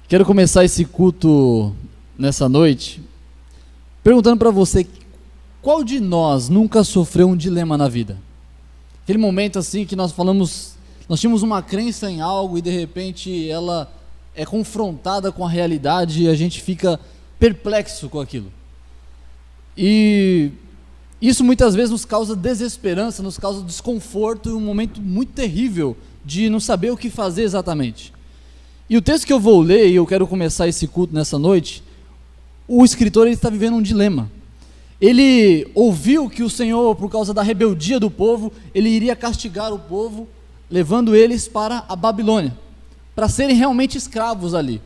Quero começar esse culto nessa noite perguntando para você, qual de nós nunca sofreu um dilema na vida? Aquele momento assim que nós tínhamos uma crença em algo e de repente ela é confrontada com a realidade e a gente fica perplexo com aquilo. E isso muitas vezes nos causa desesperança, nos causa desconforto e um momento muito terrível de não saber o que fazer exatamente. E o texto que eu vou ler, e eu quero começar esse culto nessa noite, o escritor ele está vivendo um dilema. Ele ouviu que o Senhor, por causa da rebeldia do povo, ele iria castigar o povo, levando eles para a Babilônia, para serem realmente escravos ali.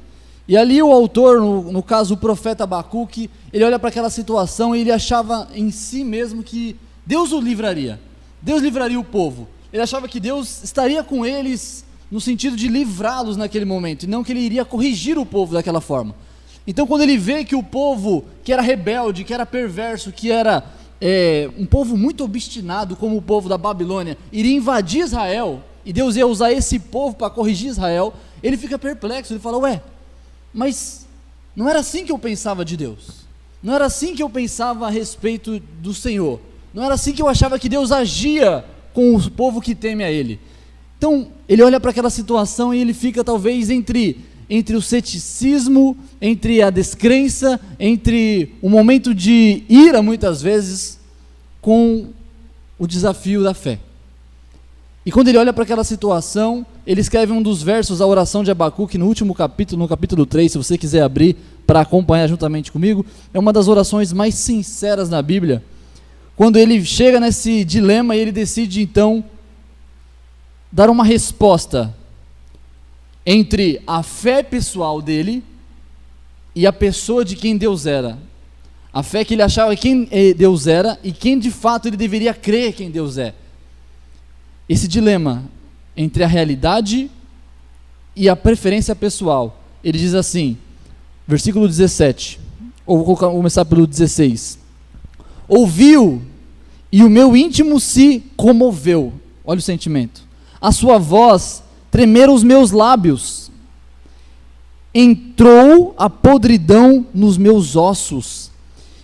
E ali o autor, no caso o profeta Abacuque, ele olha para aquela situação e ele achava em si mesmo que Deus o livraria, Deus livraria o povo. Ele achava que Deus estaria com eles no sentido de livrá-los naquele momento, e não que ele iria corrigir o povo daquela forma. Então quando ele vê que o povo que era rebelde, que era perverso, que era um povo muito obstinado, como o povo da Babilônia, iria invadir Israel, e Deus ia usar esse povo para corrigir Israel, ele fica perplexo, ele fala, mas não era assim que eu pensava de Deus, não era assim que eu pensava a respeito do Senhor, não era assim que eu achava que Deus agia com o povo que teme a Ele. Então ele olha para aquela situação e ele fica talvez entre o ceticismo, entre a descrença, entre um momento de ira muitas vezes, com o desafio da fé. E quando ele olha para aquela situação, ele escreve um dos versos da oração de Abacuque no último capítulo, no capítulo 3, se você quiser abrir para acompanhar juntamente comigo, é uma das orações mais sinceras na Bíblia, quando ele chega nesse dilema e ele decide então dar uma resposta entre a fé pessoal dele e a pessoa de quem Deus era, a fé que ele achava quem Deus era e quem de fato ele deveria crer quem Deus é. Esse dilema entre a realidade e a preferência pessoal, ele diz assim, versículo 17, ou vou começar pelo 16, ouviu e o meu íntimo se comoveu, olha o sentimento, a sua voz tremeram os meus lábios, entrou a podridão nos meus ossos,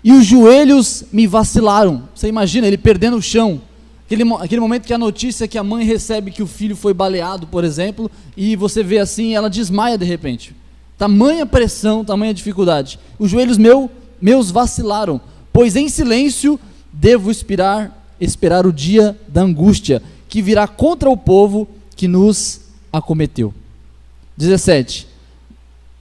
e os joelhos me vacilaram. Você imagina, ele perdendo o chão, aquele momento que a notícia que a mãe recebe que o filho foi baleado, por exemplo, e você vê assim, ela desmaia de repente, tamanha pressão, tamanha dificuldade, os joelhos meus vacilaram, pois em silêncio devo esperar o dia da angústia, que virá contra o povo que nos acometeu. 17,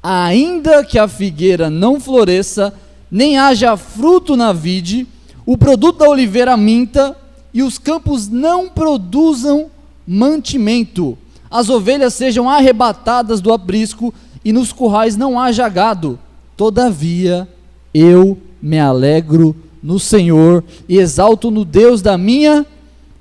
ainda que a figueira não floresça, nem haja fruto na vide, o produto da oliveira minta, e os campos não produzam mantimento, as ovelhas sejam arrebatadas do aprisco, e nos currais não haja gado, todavia eu me alegro no Senhor, e exalto no Deus da minha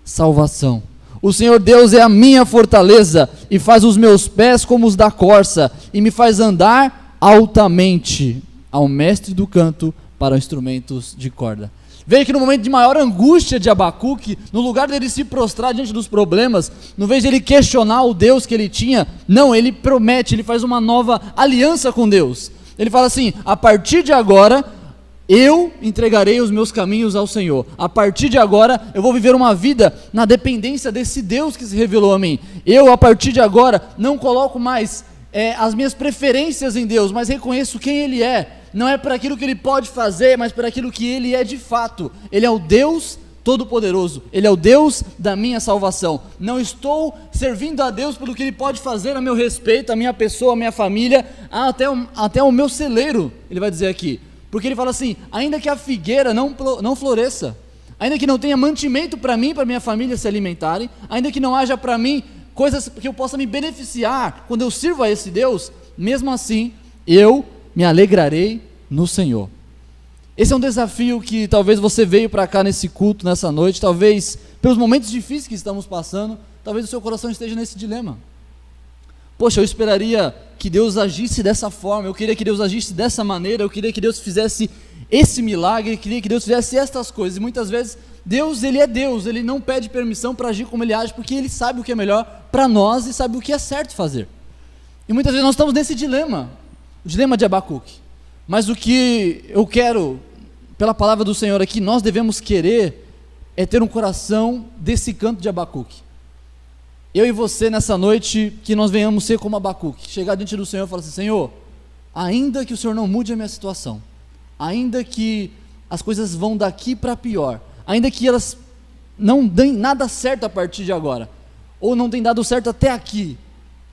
salvação. O Senhor Deus é a minha fortaleza, e faz os meus pés como os da corça, e me faz andar altamente, ao mestre do canto para instrumentos de corda. Veja que no momento de maior angústia de Abacuque, no lugar dele se prostrar diante dos problemas, no vez de ele questionar o Deus que ele tinha, não, ele promete, ele faz uma nova aliança com Deus. Ele fala assim, a partir de agora, eu entregarei os meus caminhos ao Senhor. A partir de agora, eu vou viver uma vida na dependência desse Deus que se revelou a mim. Eu, a partir de agora, não coloco mais as minhas preferências em Deus, mas reconheço quem Ele é. Não é para aquilo que Ele pode fazer, mas para aquilo que Ele é de fato. Ele é o Deus Todo-Poderoso. Ele é o Deus da minha salvação. Não estou servindo a Deus pelo que Ele pode fazer a meu respeito, a minha pessoa, a minha família, até o meu celeiro, ele vai dizer aqui. Porque ele fala assim, ainda que a figueira não floresça, ainda que não tenha mantimento para mim e para minha família se alimentarem, ainda que não haja para mim coisas que eu possa me beneficiar quando eu sirvo a esse Deus, mesmo assim, eu me alegrarei no Senhor. Esse é um desafio que talvez você veio para cá nesse culto, nessa noite, talvez pelos momentos difíceis que estamos passando, talvez o seu coração esteja nesse dilema. Poxa, eu esperaria que Deus agisse dessa forma, eu queria que Deus agisse dessa maneira, eu queria que Deus fizesse esse milagre, eu queria que Deus fizesse estas coisas, e muitas vezes Deus, Ele é Deus, Ele não pede permissão para agir como Ele age, porque Ele sabe o que é melhor para nós e sabe o que é certo fazer. E muitas vezes nós estamos nesse dilema, o dilema de Abacuque. Mas o que eu quero, pela palavra do Senhor aqui, nós devemos querer é ter um coração desse canto de Abacuque. Eu e você nessa noite, que nós venhamos ser como Abacuque, chegar diante do Senhor e falar assim: Senhor, ainda que o Senhor não mude a minha situação, ainda que as coisas vão daqui para pior, ainda que elas não deem nada certo a partir de agora, ou não tem dado certo até aqui,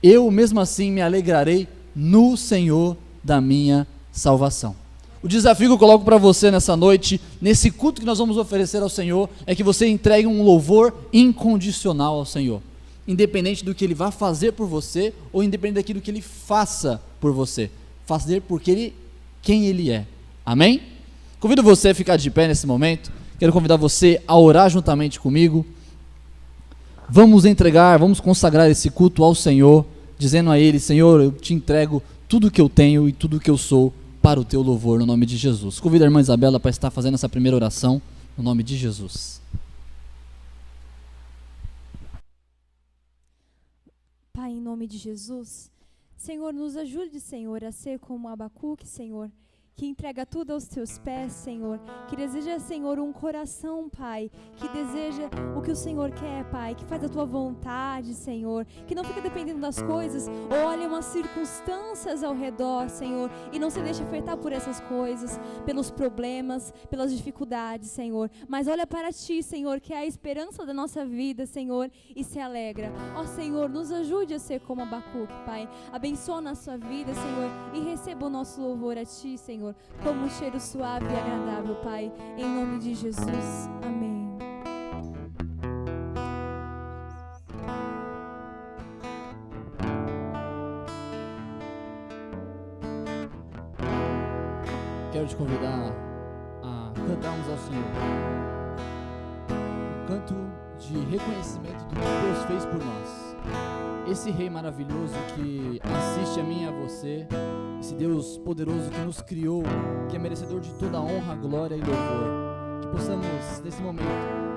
eu mesmo assim me alegrarei no Senhor da minha salvação. O desafio que eu coloco para você nessa noite, nesse culto que nós vamos oferecer ao Senhor, é que você entregue um louvor incondicional ao Senhor, independente do que Ele vá fazer por você, ou independente daquilo que Ele faça por você, fazer porque quem Ele é. Amém? Convido você a ficar de pé nesse momento. Quero convidar você a orar juntamente comigo. Vamos entregar, vamos consagrar esse culto ao Senhor, dizendo a Ele: Senhor, eu te entrego tudo que eu tenho e tudo que eu sou para o teu louvor, no nome de Jesus. Convido a irmã Isabela para estar fazendo essa primeira oração, no nome de Jesus. Pai, em nome de Jesus, Senhor, nos ajude, Senhor, a ser como Abacuque, Senhor, que entrega tudo aos teus pés, Senhor, que deseja, Senhor, um coração, Pai, que deseja o que o Senhor quer, Pai, que faz a tua vontade, Senhor, que não fica dependendo das coisas, olha umas circunstâncias ao redor, Senhor, e não se deixa afetar por essas coisas, pelos problemas, pelas dificuldades, Senhor, mas olha para ti, Senhor, que é a esperança da nossa vida, Senhor, e se alegra. Ó Senhor, nos ajude a ser como Abacuque, Pai, abençoa a sua vida, Senhor, e receba o nosso louvor a ti, Senhor, como um cheiro suave e agradável, Pai, em nome de Jesus, amém. Quero te convidar a cantarmos ao Senhor um canto de reconhecimento do que Deus fez por nós. Esse Rei maravilhoso que assiste a mim e a você, esse Deus poderoso que nos criou, que é merecedor de toda a honra, glória e louvor, que possamos nesse momento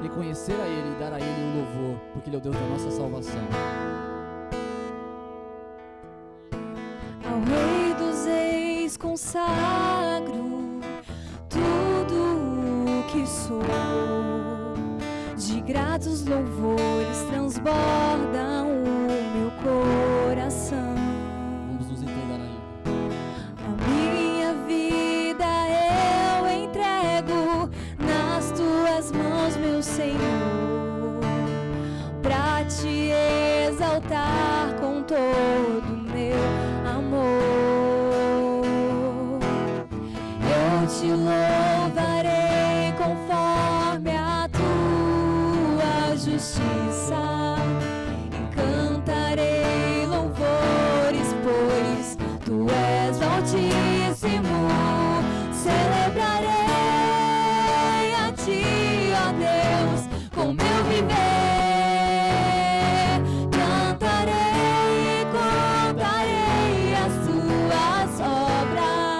reconhecer a Ele e dar a Ele o louvor, porque Ele é o Deus da nossa salvação. Ao Rei dos Reis consagro tudo o que sou, de gratos louvores transbordam o meu coração. Vamos nos entregar a Ele. A minha vida eu entrego nas tuas mãos, meu Senhor, pra te exaltar com todo o meu amor. Eu te louvarei conforme a tua justiça, e cantarei louvores, pois tu és altíssimo. Celebrarei a ti, ó Deus, com meu viver. Cantarei e contarei as tuas obras,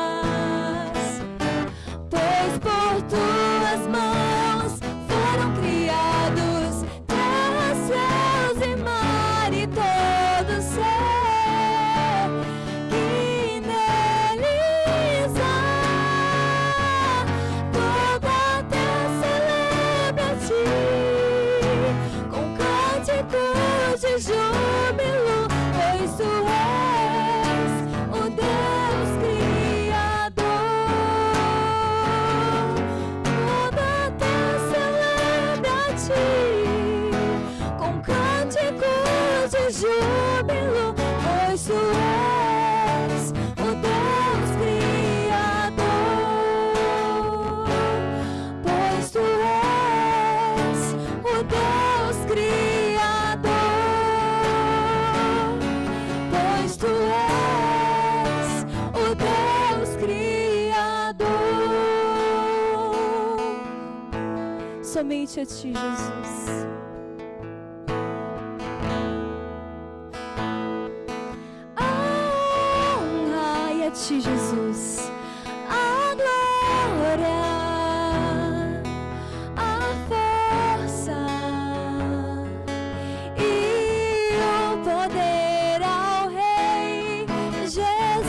pois por tuas mãos foram criados terra, céus e mar e todo ser que neles há. Toda a terra celebra a ti com cânticos de júbilo, pois tu és o Deus Criador. Toda a terra celebra a ti com cânticos de júbilo, pois tu és o Deus Criador. Pois tu és o Deus Criador. Pois tu és o Deus Criador. Somente a ti, Jesus. A honra e a ti, Jesus. A glória, a força e o poder ao Rei Jesus.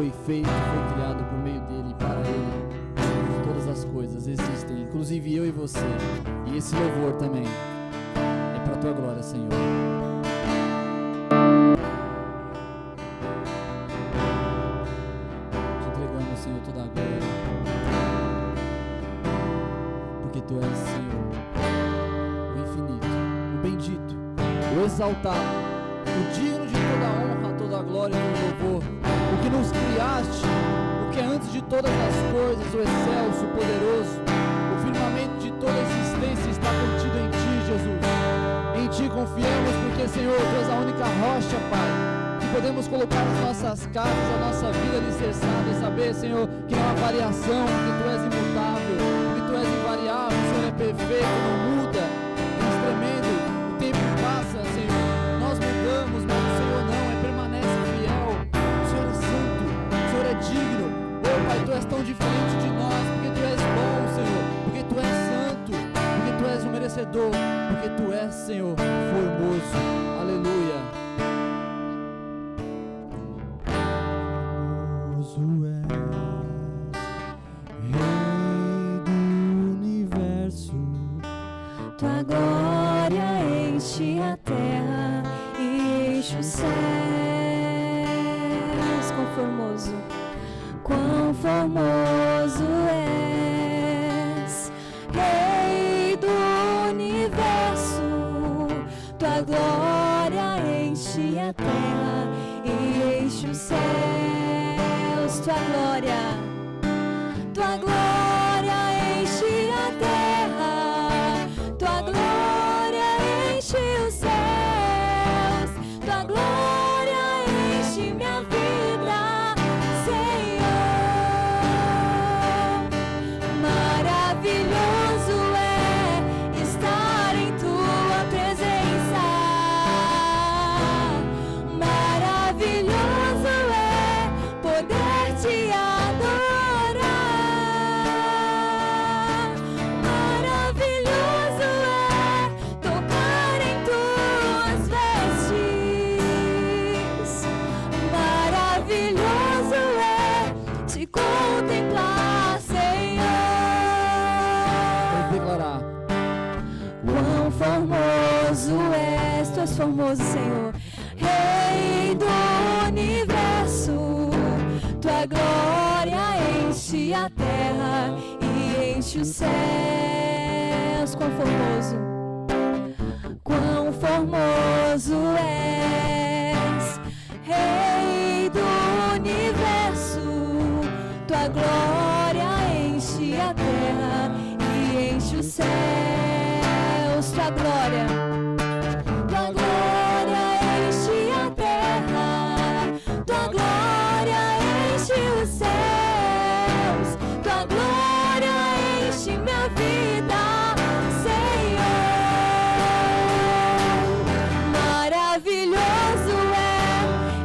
foi feito, foi criado por meio dele e para ele. Todas as coisas existem, inclusive eu e você. E esse louvor também é para a tua glória, Senhor. Te entregamos, Senhor, toda a glória, porque tu és, Senhor, o infinito, o bendito, o exaltado, o digno de toda a honra, toda a glória e todo louvor, o que nos criaste, o que é antes de todas as coisas, o excelso, o poderoso, o firmamento de toda a existência está contido em ti, Jesus. Em ti confiamos, porque, Senhor, tu és a única rocha, Pai, que podemos colocar nas nossas casas, a nossa vida alicerçada e saber, Senhor, que não há variação, que tu és imutável, que tu és invariável, o Senhor é perfeito, não muda, és tremendo, o tempo passa, Senhor, nós mudamos, mas o Senhor não, permanece fiel, o Senhor é santo, o Senhor é digno, oh Pai, tu és tão diferente de nós, porque tu és bom, Senhor, porque tu és santo, porque tu és o merecedor, porque tu és, Senhor, formoso, aleluia. Formoso és, Rei do universo, tua glória enche a terra e enche os céus. Quão formoso és, Rei do universo, tua glória enche a terra e enche os céus. Tua glória enche a terra, tua glória enche os céus, tua glória enche minha vida, Senhor. Maravilhoso é estar em tua presença, maravilhoso é poder te adorar, maravilhoso é tocar em tuas vestes, maravilhoso é te contemplar, Senhor. Vamos declarar. Quão formoso és, tu és formoso, Senhor, Rei do universo, tua glória enche a terra e enche os céus. Quão formoso és, Rei do universo, tua glória enche a terra e enche os céus. Tua glória enche a terra, tua glória enche os céus, tua glória enche minha vida, Senhor. Maravilhoso é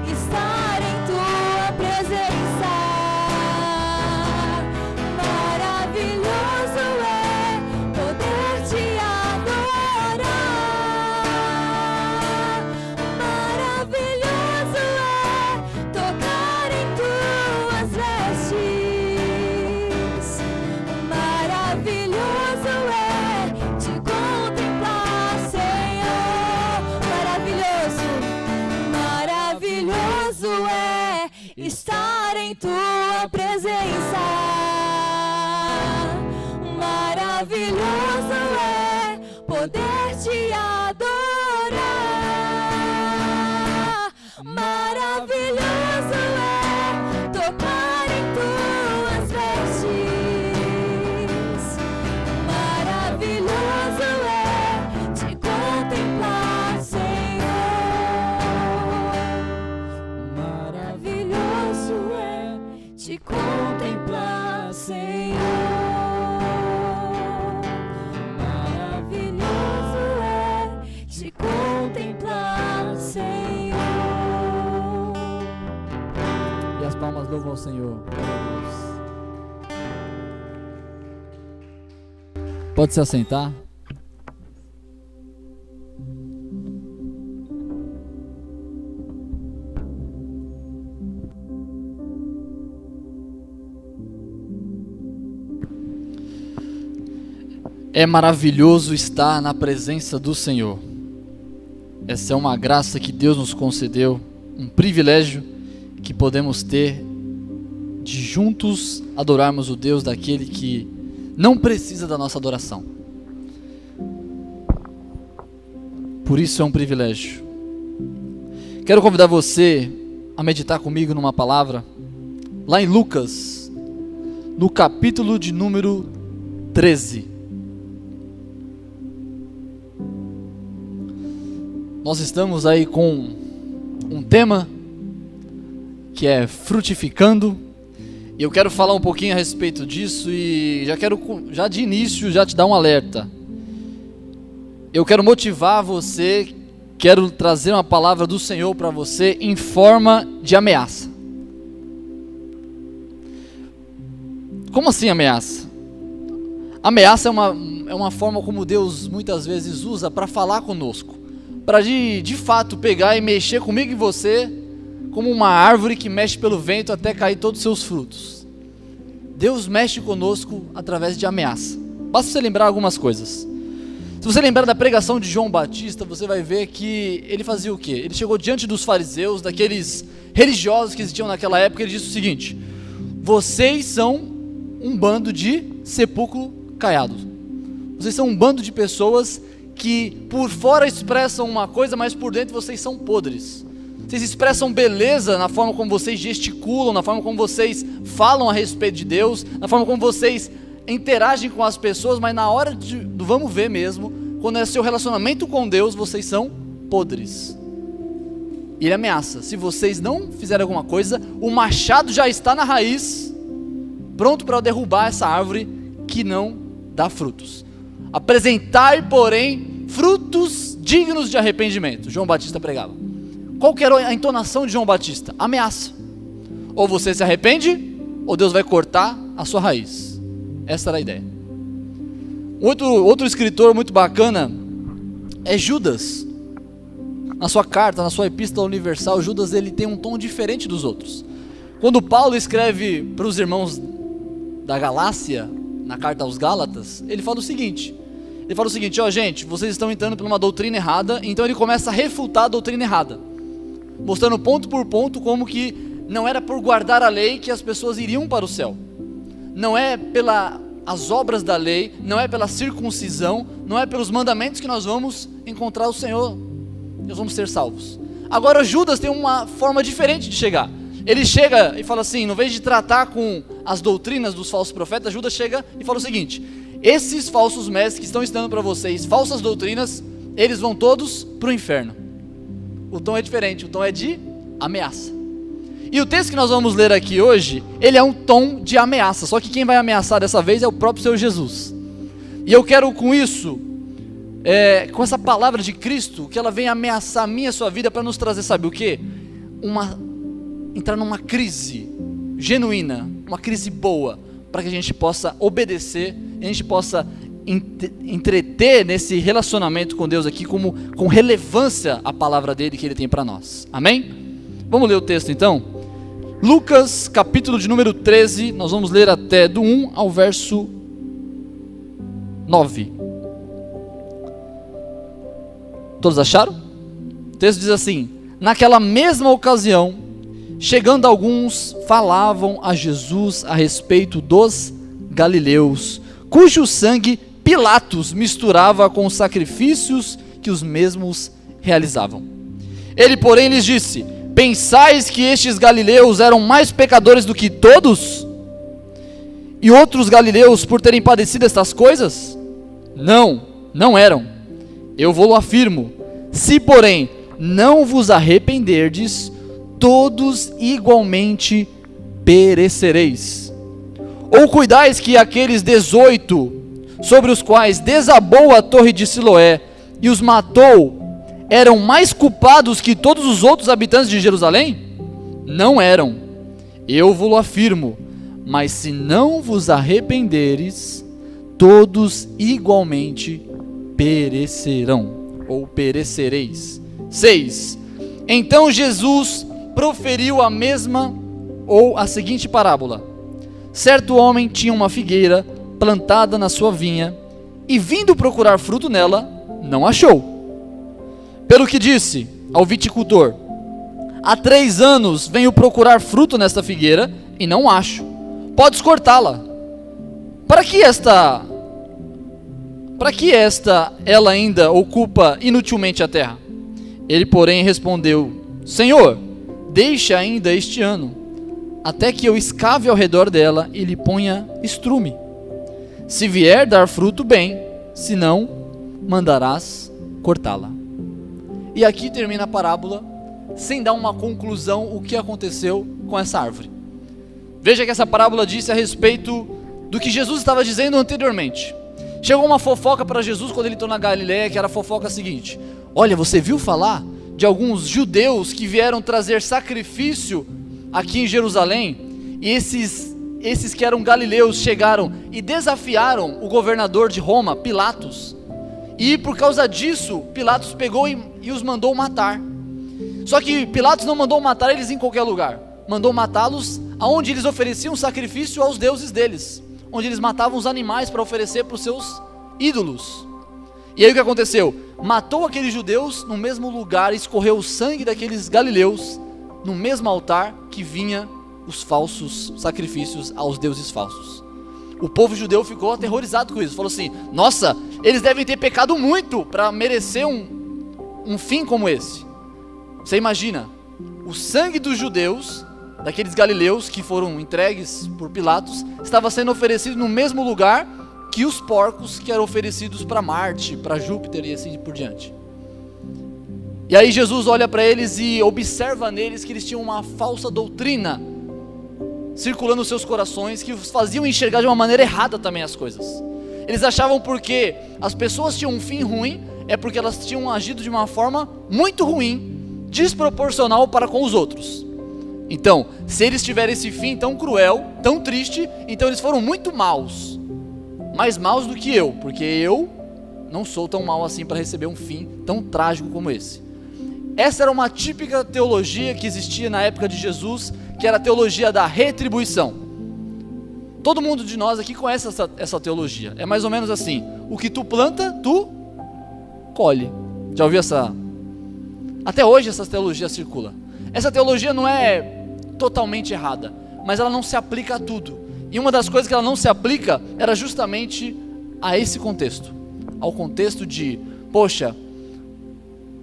estar em tua presença, maravilhoso é poder te adorar, maravilhoso é tocar em tuas vestes, maravilhoso é te contemplar, Senhor. Maravilhoso é estar em tua presença, maravilhoso é poder te adorar, maravilhoso é tocar em tuas vestes, maravilhoso é te contemplar, Senhor. Maravilhoso é te contemplar, Senhor. Maravilhoso é te contemplar, Senhor. E as palmas louvam ao Senhor. Pode se assentar. É maravilhoso estar na presença do Senhor. Essa é uma graça que Deus nos concedeu, um privilégio que podemos ter de juntos adorarmos o Deus daquele que não precisa da nossa adoração. Por isso é um privilégio. Quero convidar você a meditar comigo numa palavra, lá em Lucas, no capítulo de número 13. Nós estamos aí com um tema que é frutificando, e eu quero falar um pouquinho a respeito disso e já de início, te dar um alerta. Eu quero motivar você, quero trazer uma palavra do Senhor para você em forma de ameaça. Como assim ameaça? Ameaça é uma forma como Deus muitas vezes usa para falar conosco, para de fato pegar e mexer comigo e você, como uma árvore que mexe pelo vento até cair todos os seus frutos. Deus mexe conosco através de ameaça. Basta você lembrar algumas coisas. Se você lembrar da pregação de João Batista, você vai ver que ele fazia o quê? Ele chegou diante dos fariseus, daqueles religiosos que existiam naquela época, e ele disse o seguinte: vocês são um bando de sepulcro caiado. Vocês são um bando de pessoas que por fora expressam uma coisa, mas por dentro vocês são podres. Vocês expressam beleza na forma como vocês gesticulam, na forma como vocês falam a respeito de Deus, na forma como vocês interagem com as pessoas, mas na hora do vamos ver mesmo, quando é seu relacionamento com Deus, vocês são podres. E ele ameaça: se vocês não fizerem alguma coisa, o machado já está na raiz, pronto para derrubar essa árvore que não dá frutos. Apresentai, porém, frutos dignos de arrependimento. João Batista pregava. Qual que era a entonação de João Batista? Ameaça. Ou você se arrepende, ou Deus vai cortar a sua raiz. Essa era a ideia. Outro escritor muito bacana é Judas. Na sua carta, na sua epístola universal, Judas ele tem um tom diferente dos outros. Quando Paulo escreve para os irmãos da Galácia, na carta aos Gálatas, ele fala o seguinte: ó gente, vocês estão entrando por uma doutrina errada. Então ele começa a refutar a doutrina errada, mostrando ponto por ponto como que não era por guardar a lei que as pessoas iriam para o céu. Não é pelas obras da lei, não é pela circuncisão, não é pelos mandamentos que nós vamos encontrar o Senhor, nós vamos ser salvos. Agora Judas tem uma forma diferente de chegar. Ele chega e fala assim, no vez de tratar com as doutrinas dos falsos profetas, Judas chega e fala o seguinte: esses falsos mestres que estão ensinando para vocês falsas doutrinas, eles vão todos para o inferno. O tom é diferente, o tom é de ameaça. E o texto que nós vamos ler aqui hoje, ele é um tom de ameaça, só que quem vai ameaçar dessa vez é o próprio Senhor Jesus. E eu quero com isso, com essa palavra de Cristo, que ela vem ameaçar a minha e a sua vida para nos trazer, sabe o quê? Entrar numa crise genuína, uma crise boa, para que a gente possa obedecer, a gente possa entreter nesse relacionamento com Deus aqui, com relevância a palavra dele que ele tem para nós. Amém? Vamos ler o texto então? Lucas, capítulo de número 13, nós vamos ler até do 1 ao verso 9. Todos acharam? O texto diz assim: naquela mesma ocasião, chegando alguns, falavam a Jesus a respeito dos galileus, cujo sangue Pilatos misturava com os sacrifícios que os mesmos realizavam. Ele, porém, lhes disse: pensais que estes galileus eram mais pecadores do que todos? E outros galileus por terem padecido estas coisas? Não, não eram. Eu vou-lo afirmo. Se, porém, não vos arrependerdes, todos igualmente perecereis. Ou cuidais que aqueles 18, sobre os quais desabou a torre de Siloé e os matou, eram mais culpados que todos os outros habitantes de Jerusalém? Não eram. Eu vos afirmo. Mas se não vos arrependeres, todos igualmente perecerão, ou perecereis. 6. Então Jesus proferiu a seguinte parábola: certo homem tinha uma figueira plantada na sua vinha, e vindo procurar fruto nela, não achou. Pelo que disse ao viticultor: há 3 anos venho procurar fruto nesta figueira e não acho. Podes cortá-la. Para que ela ainda ocupa inutilmente a terra? Ele, porém, respondeu: Senhor, deixa ainda este ano, até que eu escave ao redor dela e lhe ponha estrume. Se vier dar fruto, bem, se não, mandarás cortá-la. E aqui termina a parábola, sem dar uma conclusão o que aconteceu com essa árvore. Veja que essa parábola disse a respeito do que Jesus estava dizendo anteriormente. Chegou uma fofoca para Jesus quando ele entrou na Galileia, que era a fofoca seguinte: olha, você viu falar de alguns judeus que vieram trazer sacrifício aqui em Jerusalém? E esses que eram galileus chegaram e desafiaram o governador de Roma, Pilatos. E por causa disso, Pilatos pegou e os mandou matar. Só que Pilatos não mandou matar eles em qualquer lugar. Mandou matá-los aonde eles ofereciam sacrifício aos deuses deles, onde eles matavam os animais para oferecer para os seus ídolos. E aí o que aconteceu? Matou aqueles judeus no mesmo lugar, escorreu o sangue daqueles galileus no mesmo altar que vinha os falsos sacrifícios aos deuses falsos. O povo judeu ficou aterrorizado com isso, falou assim: nossa, eles devem ter pecado muito para merecer um fim como esse. Você imagina, o sangue dos judeus, daqueles galileus que foram entregues por Pilatos, estava sendo oferecido no mesmo lugar que os porcos que eram oferecidos para Marte, para Júpiter e assim por diante. E aí Jesus olha para eles e observa neles que eles tinham uma falsa doutrina circulando nos seus corações, que os faziam enxergar de uma maneira errada também as coisas. Eles achavam porque as pessoas tinham um fim ruim, é porque elas tinham agido de uma forma muito ruim, desproporcional para com os outros. Então, se eles tiverem esse fim tão cruel, tão triste, então eles foram muito maus, mais maus do que eu, porque eu não sou tão mau assim para receber um fim tão trágico como esse. Essa era uma típica teologia que existia na época de Jesus, que era a teologia da retribuição. Todo mundo de nós aqui conhece essa teologia. É mais ou menos assim: o que tu planta, tu colhe. Já ouviu essa? Até hoje essa teologia circula. Essa teologia não é totalmente errada, mas ela não se aplica a tudo. E uma das coisas que ela não se aplica era justamente a esse contexto, ao contexto de, poxa,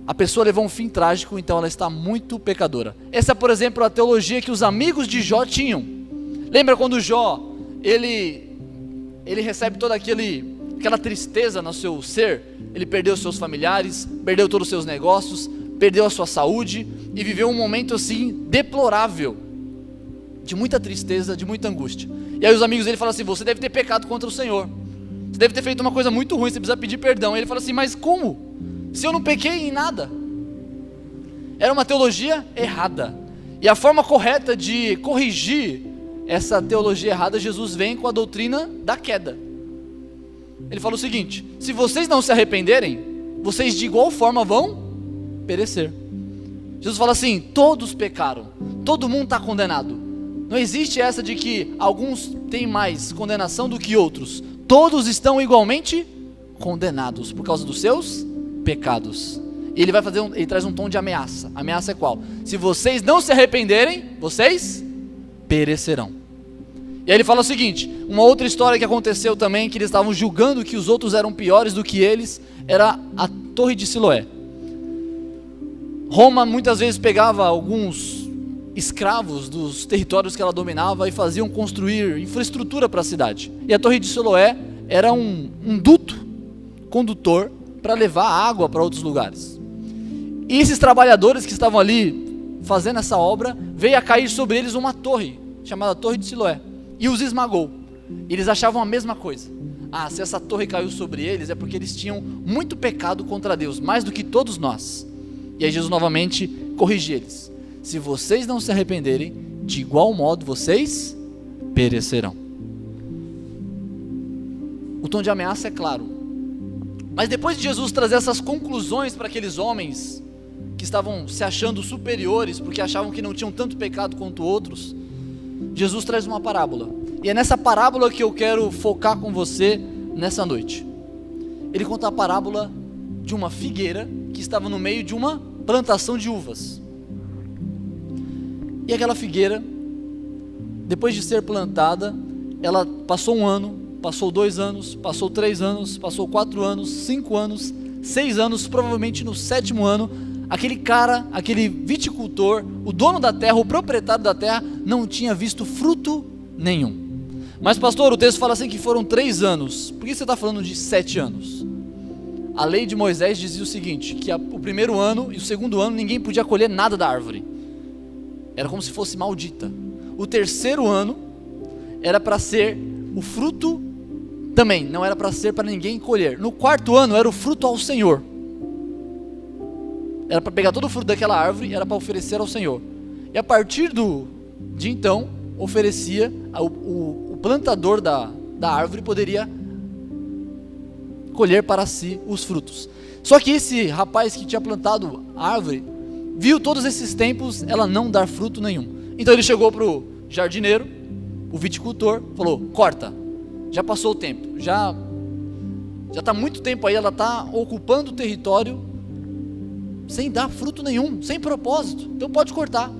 a pessoa levou um fim trágico, então ela está muito pecadora. Essa é, por exemplo, a teologia que os amigos de Jó tinham. Lembra quando Jó, ele recebe toda aquela tristeza no seu ser? Ele perdeu seus familiares, perdeu todos os seus negócios, perdeu a sua saúde e viveu um momento assim deplorável, de muita tristeza, de muita angústia. E aí os amigos dele falam assim: você deve ter pecado contra o Senhor, você deve ter feito uma coisa muito ruim, você precisa pedir perdão. E ele fala assim: mas como? Se eu não pequei em nada. Era uma teologia errada. E a forma correta de corrigir essa teologia errada, Jesus vem com a doutrina da queda. Ele fala o seguinte: se vocês não se arrependerem, vocês de igual forma vão perecer. Jesus fala assim: todos pecaram, todo mundo está condenado. Não existe essa de que alguns têm mais condenação do que outros. Todos estão igualmente condenados por causa dos seus pecados. E ele ele traz um tom de ameaça. A ameaça é qual? Se vocês não se arrependerem, vocês perecerão. E aí ele fala o seguinte: uma outra história que aconteceu também, que eles estavam julgando que os outros eram piores do que eles, era a Torre de Siloé. Roma muitas vezes pegava alguns escravos dos territórios que ela dominava e faziam construir infraestrutura para a cidade. E a Torre de Siloé era um duto condutor para levar água para outros lugares. E esses trabalhadores que estavam ali fazendo essa obra, veio a cair sobre eles uma torre, chamada Torre de Siloé, e os esmagou. Eles achavam a mesma coisa: ah, se essa torre caiu sobre eles é porque eles tinham muito pecado contra Deus, mais do que todos nós. E aí Jesus novamente corrige eles: se vocês não se arrependerem, de igual modo vocês perecerão. O tom de ameaça é claro. Mas depois de Jesus trazer essas conclusões para aqueles homens que estavam se achando superiores, porque achavam que não tinham tanto pecado quanto outros, Jesus traz uma parábola. E é nessa parábola que eu quero focar com você nessa noite. ele conta a parábola de uma figueira que estava no meio de uma plantação de uvas. E aquela figueira, depois de ser plantada, ela passou 1 ano, passou 2 anos, passou 3 anos, passou 4 anos, 5 anos, 6 anos, provavelmente no 7º ano, aquele cara, aquele viticultor, o dono da terra, o proprietário da terra, não tinha visto fruto nenhum. Mas pastor, o texto fala assim que foram 3 anos, por que você está falando de 7 anos? A lei de Moisés dizia o seguinte, que o primeiro ano e o segundo ano ninguém podia colher nada da árvore, era como se fosse maldita. O 3º ano era para ser o fruto também, não era para ser para ninguém colher. No 4º ano era o fruto ao Senhor, era para pegar todo o fruto daquela árvore e era para oferecer ao Senhor. E a partir de então, oferecia, o plantador da árvore poderia colher para si os frutos. Só que esse rapaz que tinha plantado a árvore, viu todos esses tempos ela não dar fruto nenhum. Então ele chegou para o jardineiro, o viticultor, falou: corta, já passou o tempo, já está muito tempo aí, ela está ocupando o território sem dar fruto nenhum, sem propósito, então pode cortar.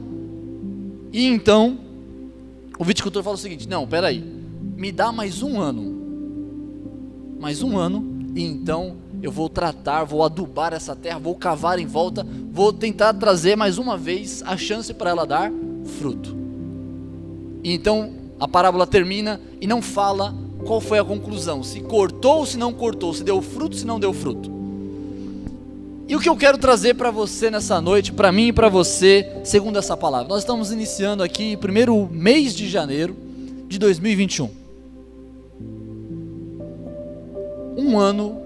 E então o viticultor falou o seguinte: não, peraí, me dá mais 1 ano, e então eu vou tratar, vou adubar essa terra, vou cavar em volta, vou tentar trazer mais uma vez a chance para ela dar fruto. E então a parábola termina e não fala qual foi a conclusão, se cortou ou se não cortou, se deu fruto, se não deu fruto. E o que eu quero trazer para você nessa noite, para mim e para você, segundo essa palavra, nós estamos iniciando aqui o primeiro mês de janeiro de 2021. 1 ano,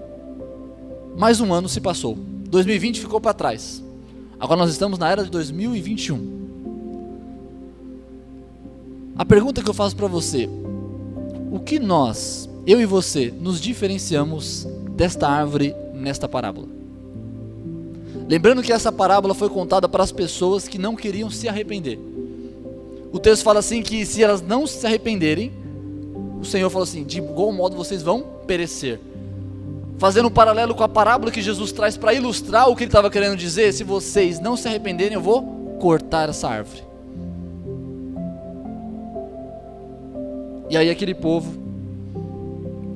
mais 1 ano se passou, 2020 ficou para trás, agora nós estamos na era de 2021. A pergunta que eu faço para você: o que nós, eu e você, nos diferenciamos desta árvore nesta parábola? Lembrando que essa parábola foi contada para as pessoas que não queriam se arrepender. O texto fala assim que se elas não se arrependerem, o Senhor falou assim: de igual modo vocês vão perecer. Fazendo um paralelo com a parábola que Jesus traz para ilustrar o que ele estava querendo dizer: se vocês não se arrependerem, eu vou cortar essa árvore. E aí aquele povo,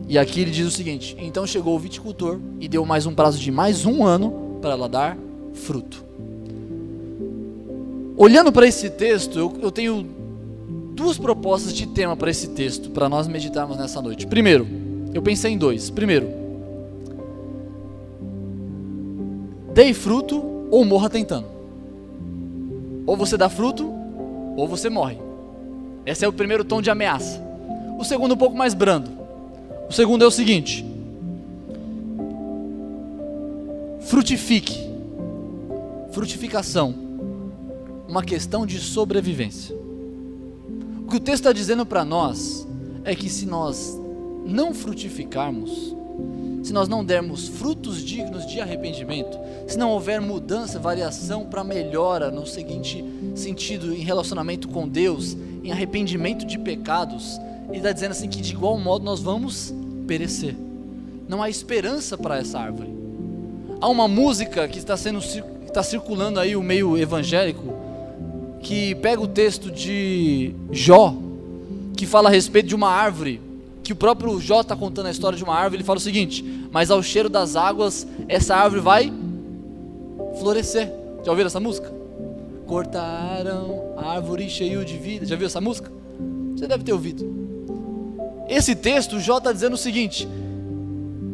e aqui ele diz o seguinte: então chegou o viticultor e deu mais um prazo de mais 1 ano para ela dar fruto. Olhando para esse texto, eu tenho 2 propostas de tema para esse texto, para nós meditarmos nessa noite. Primeiro, eu pensei em 2. Primeiro, dei fruto ou morra tentando. Ou você dá fruto, ou você morre. Esse é o primeiro tom de ameaça. O segundo um pouco mais brando. O segundo é o seguinte: frutifique. Frutificação, uma questão de sobrevivência. O que o texto está dizendo para nós é que se nós não frutificarmos, se nós não dermos frutos dignos de arrependimento, se não houver mudança, variação para melhora no seguinte sentido, em relacionamento com Deus, em arrependimento de pecados, ele está dizendo assim que de igual modo nós vamos perecer. Não há esperança para essa árvore. Há uma música que está circulando aí o meio evangélico, que pega o texto de Jó, que fala a respeito de uma árvore, que o próprio Jó está contando a história de uma árvore. Ele fala o seguinte: mas ao cheiro das águas essa árvore vai florescer. Já ouviram essa música? Cortaram a árvore cheia de vida. Já viu essa música? Você deve ter ouvido. Esse texto, Jó está dizendo o seguinte: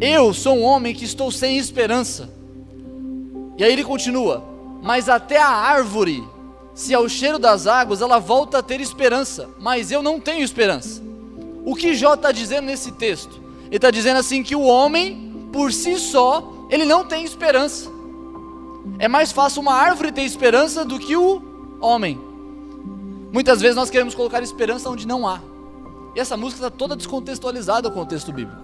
eu sou um homem que estou sem esperança. E aí ele continua: mas até a árvore, se ao cheiro das águas, ela volta a ter esperança, mas eu não tenho esperança. O que Jó está dizendo nesse texto? Ele está dizendo assim que o homem, por si só, ele não tem esperança. É mais fácil uma árvore ter esperança do que o homem. Muitas vezes nós queremos colocar esperança onde não há. E essa música está toda descontextualizada com o texto bíblico,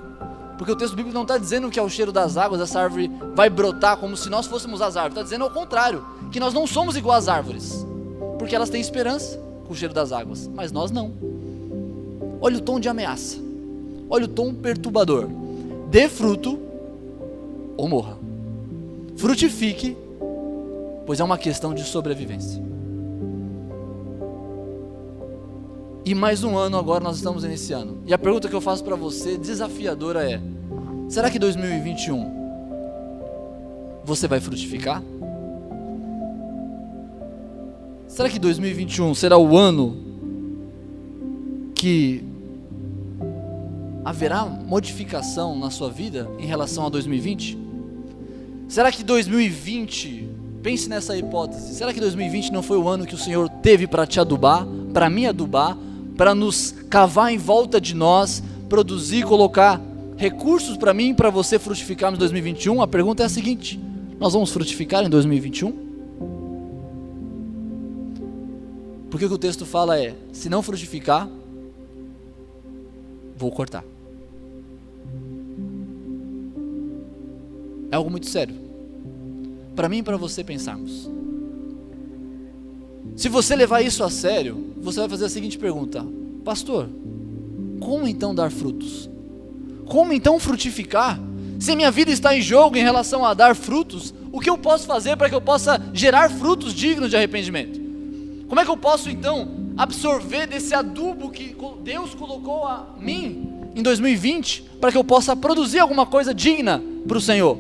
porque o texto bíblico não está dizendo que ao cheiro das águas essa árvore vai brotar como se nós fôssemos as árvores. Está dizendo ao contrário, que nós não somos igual às árvores, porque elas têm esperança com o cheiro das águas, mas nós não. Olha o tom de ameaça, olha o tom perturbador: dê fruto ou morra. Frutifique, pois é uma questão de sobrevivência. E mais um ano agora nós estamos iniciando. E a pergunta que eu faço para você, desafiadora, é: será que 2021 você vai frutificar? Será que 2021 será o ano que haverá modificação na sua vida em relação a 2020? Será que 2020, pense nessa hipótese, será que 2020 não foi o ano que o Senhor teve para te adubar, para me adubar, para nos cavar em volta de nós, produzir, colocar recursos para mim e para você frutificarmos em 2021? A pergunta é a seguinte: nós vamos frutificar em 2021? Porque o que o texto fala é: se não frutificar, vou cortar. É algo muito sério para mim e para você pensarmos. Se você levar isso a sério, você vai fazer a seguinte pergunta: pastor, como então dar frutos? Como então frutificar? Se minha vida está em jogo em relação a dar frutos, o que eu posso fazer para que eu possa gerar frutos dignos de arrependimento? Como é que eu posso então absorver desse adubo que Deus colocou a mim em 2020 para que eu possa produzir alguma coisa digna para o Senhor?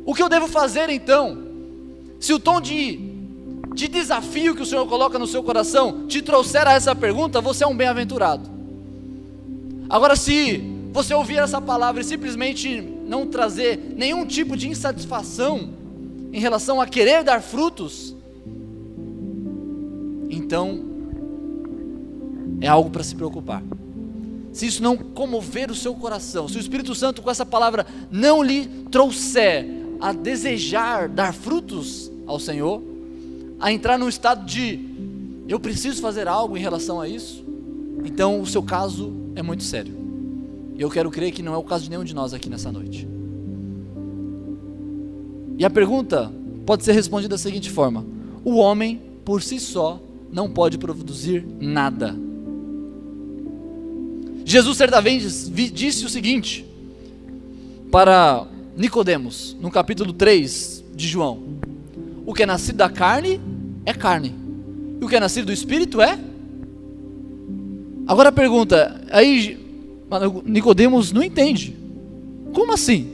O que eu devo fazer então? Se o tom de desafio que o Senhor coloca no seu coração te trouxer a essa pergunta, você é um bem-aventurado. Agora, se você ouvir essa palavra e simplesmente não trazer nenhum tipo de insatisfação em relação a querer dar frutos, então é algo para se preocupar. Se isso não comover o seu coração, se o Espírito Santo com essa palavra não lhe trouxer a desejar dar frutos ao Senhor, a entrar num estado de eu preciso fazer algo em relação a isso, então o seu caso é muito sério. E eu quero crer que não é o caso de nenhum de nós aqui nessa noite. E a pergunta pode ser respondida da seguinte forma: o homem por si só não pode produzir nada. Jesus certa vez disse o seguinte para Nicodemos, no capítulo 3 de João: o que é nascido da carne é carne, e o que é nascido do Espírito é. Agora a pergunta, aí Nicodemos não entende. Como assim?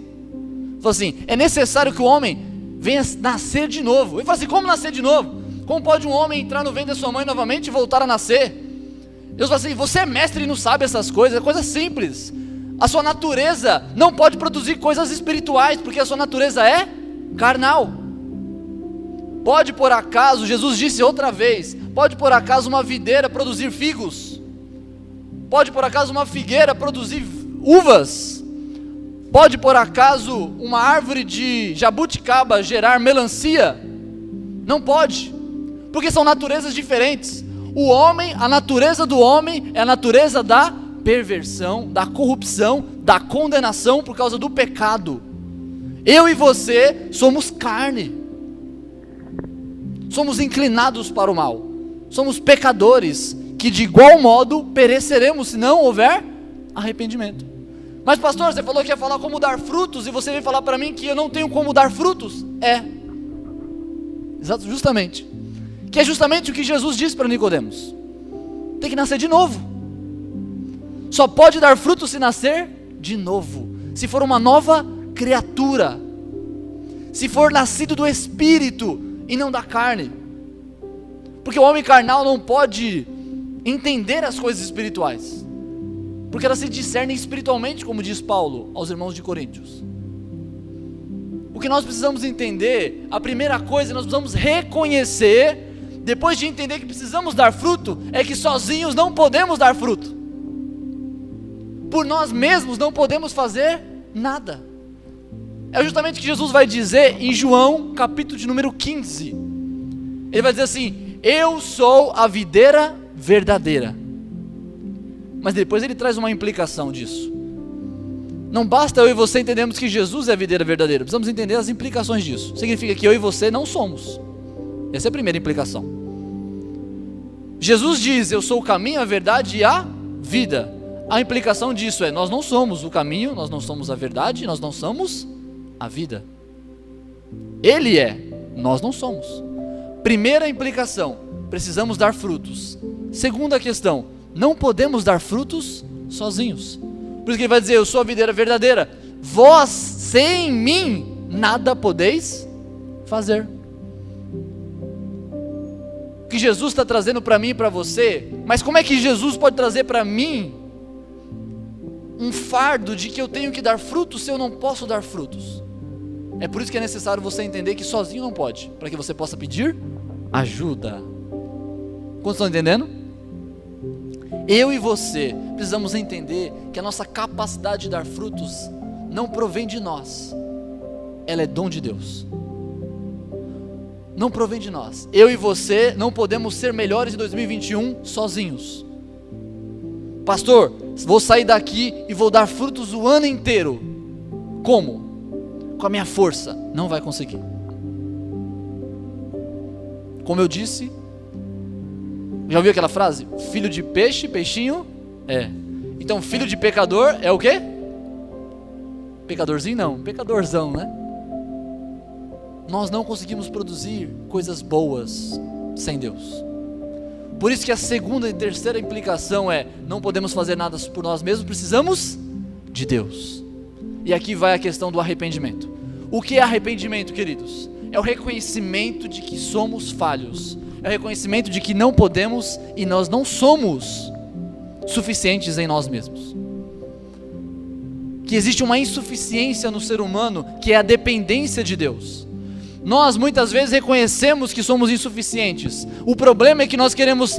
Fala assim: é necessário que o homem venha nascer de novo. Ele fala assim: como nascer de novo? Como pode um homem entrar no ventre da sua mãe novamente e voltar a nascer? Deus fala assim: você é mestre e não sabe essas coisas, é coisa simples. A sua natureza não pode produzir coisas espirituais, porque a sua natureza é carnal. Pode por acaso, Jesus disse outra vez, pode por acaso uma videira produzir figos? Pode por acaso uma figueira produzir uvas? Pode por acaso uma árvore de jabuticaba gerar melancia? Não pode, porque são naturezas diferentes. O homem, a natureza do homem é a natureza da perversão, da corrupção, da condenação por causa do pecado. Eu e você somos carne, somos inclinados para o mal, somos pecadores que de igual modo pereceremos se não houver arrependimento. Mas pastor, você falou que ia falar como dar frutos e você veio falar para mim que eu não tenho como dar frutos? Justamente, que é justamente o que Jesus disse para Nicodemos: tem que nascer de novo. Só pode dar fruto se nascer de novo, se for uma nova criatura, se for nascido do Espírito e não da carne. Porque o homem carnal não pode entender as coisas espirituais, porque elas se discernem espiritualmente, como diz Paulo aos irmãos de Coríntios. O que nós precisamos entender, a primeira coisa, nós precisamos reconhecer, depois de entender que precisamos dar fruto, é que sozinhos não podemos dar fruto. Por nós mesmos não podemos fazer nada. É justamente o que Jesus vai dizer em João, capítulo de número 15. Ele vai dizer assim: eu sou a videira verdadeira. Mas depois ele traz uma implicação disso. Não basta eu e você entendermos que Jesus é a videira verdadeira, precisamos entender as implicações disso. Significa que eu e você não somos. Essa é a primeira implicação. Jesus diz: eu sou o caminho, a verdade e a vida. A implicação disso é: nós não somos o caminho, nós não somos a verdade, nós não somos a vida? Ele é, nós não somos. Primeira implicação, precisamos dar frutos. Segunda questão, não podemos dar frutos sozinhos. Por isso que ele vai dizer, eu sou a videira verdadeira, vós sem mim nada podeis fazer. O que Jesus está trazendo para mim e para você, mas como é que Jesus pode trazer para mim um fardo de que eu tenho que dar frutos se eu não posso dar frutos? É por isso que é necessário você entender que sozinho não pode, para que você possa pedir ajuda. Quantos estão entendendo? Eu e você precisamos entender que a nossa capacidade de dar frutos não provém de nós, ela é dom de Deus. Não provém de nós. Eu e você não podemos ser melhores em 2021 sozinhos. Pastor, vou sair daqui e vou dar frutos o ano inteiro. Como? Com a minha força. Não vai conseguir. Como eu disse, já ouviu aquela frase? Filho de peixe, peixinho é. Então filho de pecador é o quê? Pecadorzinho não, pecadorzão, né? Nós não conseguimos produzir coisas boas sem Deus. Por isso que a segunda e terceira implicação é, não podemos fazer nada por nós mesmos, precisamos de Deus. E aqui vai a questão do arrependimento. O que é arrependimento, queridos? É o reconhecimento de que somos falhos. É o reconhecimento de que não podemos e nós não somos suficientes em nós mesmos. Que existe uma insuficiência no ser humano, que é a dependência de Deus. Nós muitas vezes reconhecemos que somos insuficientes. O problema é que nós queremos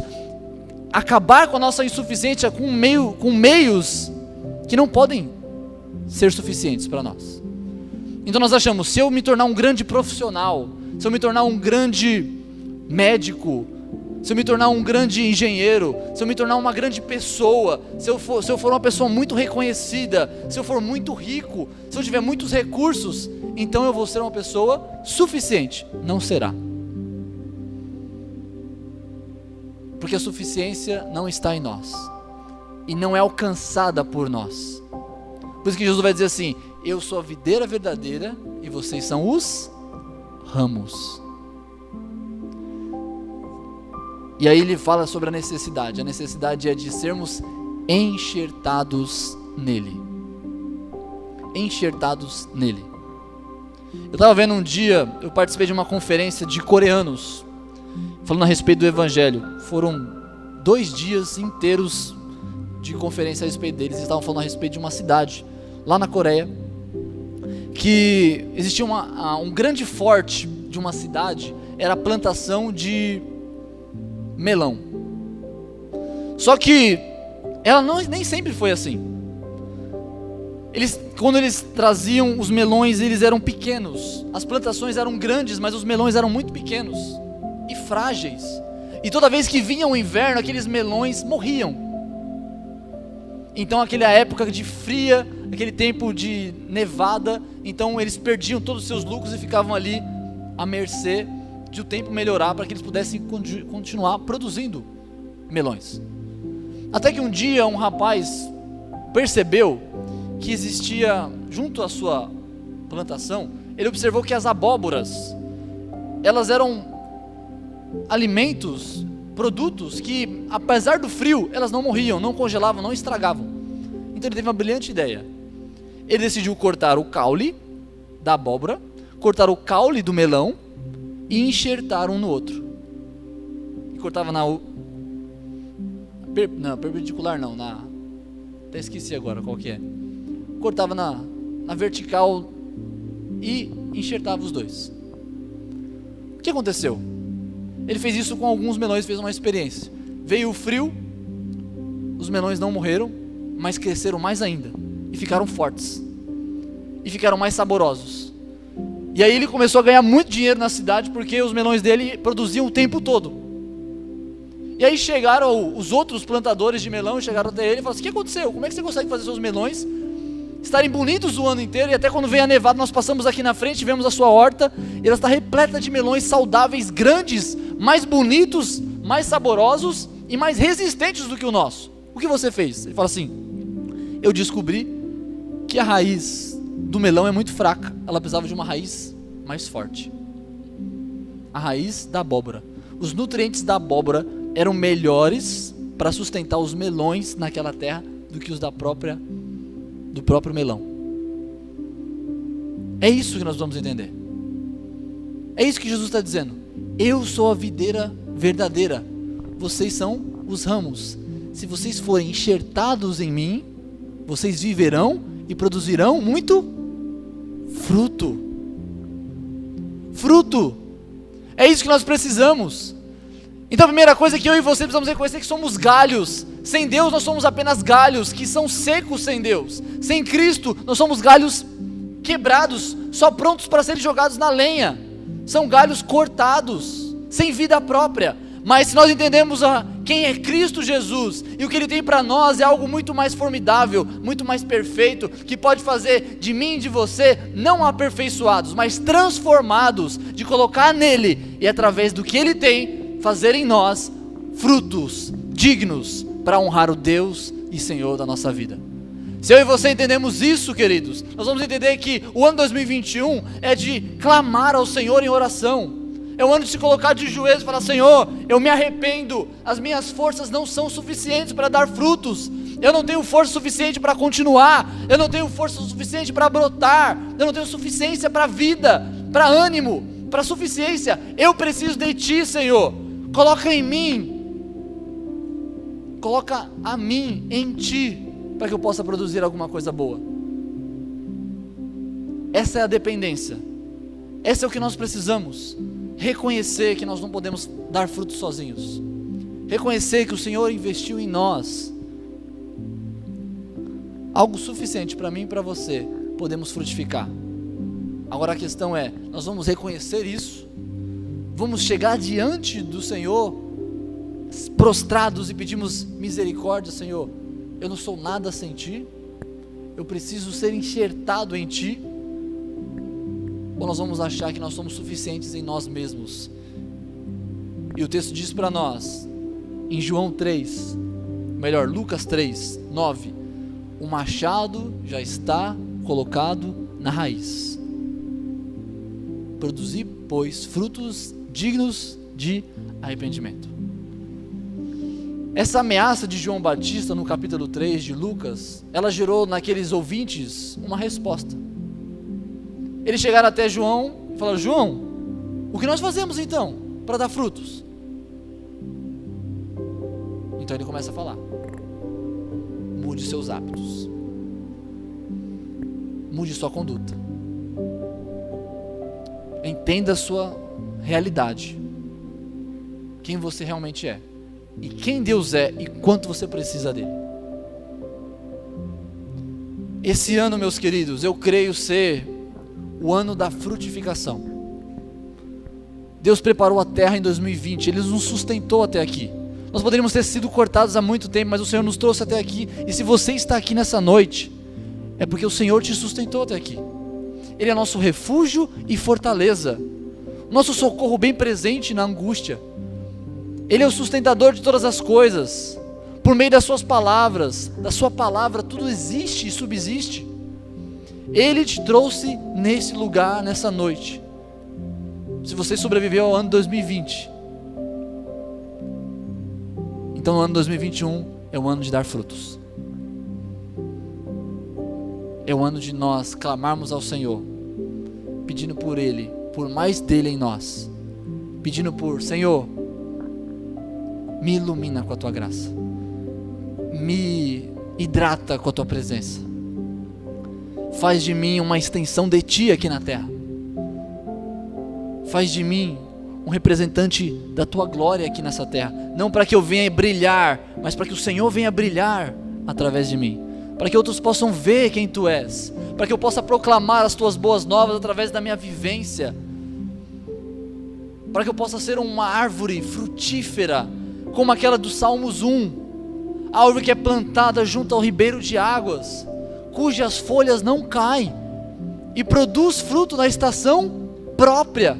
acabar com a nossa insuficiência com meios que não podem ser suficientes para nós. Então nós achamos, se eu me tornar um grande profissional, se eu me tornar um grande médico, se eu me tornar um grande engenheiro, se eu me tornar uma grande pessoa, se eu for uma pessoa muito reconhecida, se eu for muito rico, se eu tiver muitos recursos, então eu vou ser uma pessoa suficiente. Não será. Porque a suficiência não está em nós e não é alcançada por nós. Por isso que Jesus vai dizer assim, eu sou a videira verdadeira e vocês são os ramos. E aí ele fala sobre a necessidade é de sermos enxertados nele. Enxertados nele. Eu estava vendo um dia, eu participei de uma conferência de coreanos, falando a respeito do evangelho. Foram 2 dias inteiros de conferência a respeito deles. Eles estavam falando a respeito de uma cidade, lá na Coreia, que existia um grande forte de uma cidade, era a plantação de melão. Só que ela nem sempre foi assim. Quando eles traziam os melões, eles eram pequenos. As plantações eram grandes, mas os melões eram muito pequenos e frágeis. E toda vez que vinha o inverno, aqueles melões morriam. Então aquela época de fria, aquele tempo de nevada, então eles perdiam todos os seus lucros e ficavam ali à mercê de o tempo melhorar para que eles pudessem continuar produzindo melões. Até que um dia um rapaz percebeu que existia, junto à sua plantação, ele observou que as abóboras, elas eram alimentos, produtos que, apesar do frio, elas não morriam, não congelavam, não estragavam. Então ele teve uma brilhante ideia. Ele decidiu cortar o caule da abóbora, cortar o caule do melão e enxertar um no outro. E cortava perpendicular não, até esqueci agora qual que é. Cortava na vertical e enxertava os dois. O que aconteceu? Ele fez isso com alguns melões, fez uma experiência. Veio o frio, os melões não morreram, mas cresceram mais ainda e ficaram fortes e ficaram mais saborosos. E aí ele começou a ganhar muito dinheiro na cidade, porque os melões dele produziam o tempo todo. E aí chegaram os outros plantadores de melão, chegaram até ele e falaram assim, o que aconteceu? Como é que você consegue fazer seus melões estarem bonitos o ano inteiro, e até quando vem a nevada nós passamos aqui na frente, vemos a sua horta, e ela está repleta de melões saudáveis, grandes, mais bonitos, mais saborosos e mais resistentes do que o nosso. O que você fez? Ele fala assim, eu descobri que a raiz do melão é muito fraca, ela precisava de uma raiz mais forte. A raiz da abóbora. Os nutrientes da abóbora eram melhores para sustentar os melões naquela terra do que os do próprio melão. É isso que nós vamos entender. É isso que Jesus está dizendo. Eu sou a videira verdadeira, vocês são os ramos. Se vocês forem enxertados em mim, vocês viverão e produzirão muito fruto. Fruto. É isso que nós precisamos. Então a primeira coisa que eu e você precisamos reconhecer é que somos galhos. Sem Deus nós somos apenas galhos que são secos sem Deus. Sem Cristo nós somos galhos quebrados, só prontos para serem jogados na lenha. São galhos cortados, sem vida própria. Mas se nós entendemos quem é Cristo Jesus e o que Ele tem para nós, é algo muito mais formidável, muito mais perfeito, que pode fazer de mim e de você, não aperfeiçoados, mas transformados, de colocar nele e através do que Ele tem, fazer em nós frutos dignos para honrar o Deus e Senhor da nossa vida. Se eu e você entendemos isso, queridos, nós vamos entender que o ano 2021 é de clamar ao Senhor em oração. É o ano de se colocar de joelhos e falar: Senhor, eu me arrependo, as minhas forças não são suficientes para dar frutos, eu não tenho força suficiente para continuar, eu não tenho força suficiente para brotar, eu não tenho suficiência para vida, para ânimo, para suficiência, eu preciso de Ti, Senhor. Coloca em mim, coloca a mim em Ti, para que eu possa produzir alguma coisa boa. Essa é a dependência, essa é o que nós precisamos. Reconhecer que nós não podemos dar frutos sozinhos, reconhecer que o Senhor investiu em nós algo suficiente para mim e para você podemos frutificar. Agora a questão é, nós vamos reconhecer isso, vamos chegar diante do Senhor prostrados e pedimos misericórdia: Senhor, eu não sou nada sem Ti, eu preciso ser enxertado em Ti. Ou nós vamos achar que nós somos suficientes em nós mesmos? E o texto diz para nós, em Lucas 3, 9, o machado já está colocado na raiz. Produzi, pois, frutos dignos de arrependimento. Essa ameaça de João Batista no capítulo 3 de Lucas, ela gerou naqueles ouvintes uma resposta. Eles chegaram até João e falaram: João, o que nós fazemos então para dar frutos? Então ele começa a falar: mude seus hábitos, mude sua conduta, entenda a sua realidade, quem você realmente é, e quem Deus é e quanto você precisa dele. Esse ano, meus queridos, eu creio ser o ano da frutificação. Deus preparou a terra em 2020, Ele nos sustentou até aqui. Nós poderíamos ter sido cortados há muito tempo, mas o Senhor nos trouxe até aqui. E se você está aqui nessa noite, é porque o Senhor te sustentou até aqui. Ele é nosso refúgio e fortaleza, nosso socorro bem presente na angústia. Ele é o sustentador de todas as coisas. Por meio das suas palavras, da sua palavra, tudo existe e subsiste. Ele te trouxe nesse lugar, nessa noite. Se você sobreviveu ao ano 2020, então o ano 2021 é o ano de dar frutos. É o ano de nós clamarmos ao Senhor, pedindo por Ele, por mais dele em nós, pedindo por: Senhor, me ilumina com a Tua graça, me hidrata com a Tua presença, faz de mim uma extensão de Ti aqui na terra, faz de mim um representante da Tua glória aqui nessa terra, não para que eu venha brilhar, mas para que o Senhor venha brilhar através de mim, para que outros possam ver quem Tu és, para que eu possa proclamar as Tuas boas novas através da minha vivência, para que eu possa ser uma árvore frutífera, como aquela do Salmos 1, a árvore que é plantada junto ao ribeiro de águas, cujas folhas não caem, e produz fruto na estação própria.